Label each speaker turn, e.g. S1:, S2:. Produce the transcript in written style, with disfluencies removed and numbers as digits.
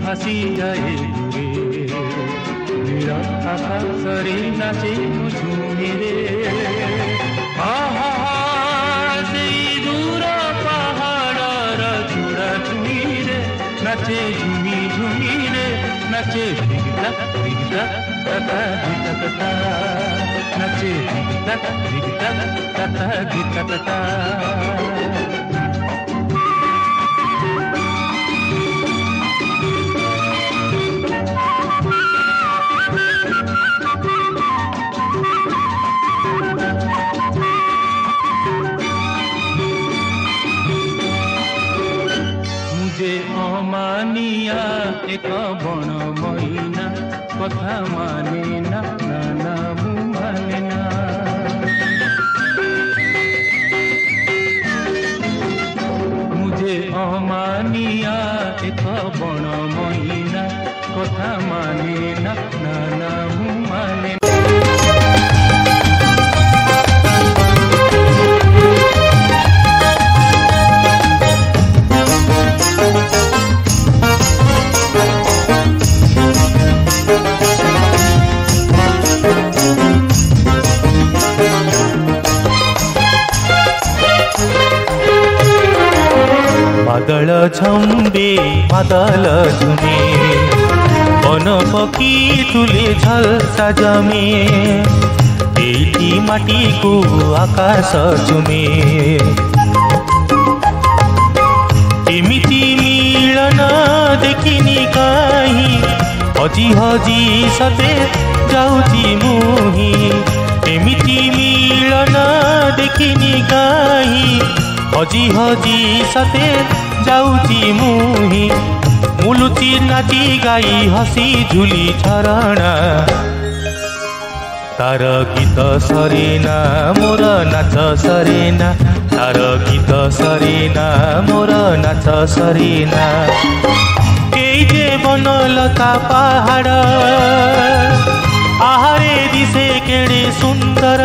S1: भासी जाए दूरे नील आकाशरे नाचे झुमिरे सेई दूर पहाड़र चूड़ा झुमिरे नाचे झुमी झुमिरे नाचे धिगता धिगता तथा धिगता तथा नाचे धिगता धिगता तथा धिगता तथा अमानिया एक बण मैना कथा माने ना ना माने ना मुझे अमानिया एक बण मैना कथा माने ना ना माने बादल झम्बे बादल झुमे वन पकी तुले झलसा जमे एठी माटी को आकाश चुमे एमिति मिलन देखिनी कहीं हजी हजी सते जाऊची मुही एमिति मिलन देखिनी कहीं हजी हजी सते जाऊची मुही मुलुची नाची गाई हसी झुली झरणा तार गीत सरेना मोर नाच सरेना तार गीत सरेना मोर नाच सरेना केई जे बनलता पहाड़ आहारे दिसे केड़े सुंदर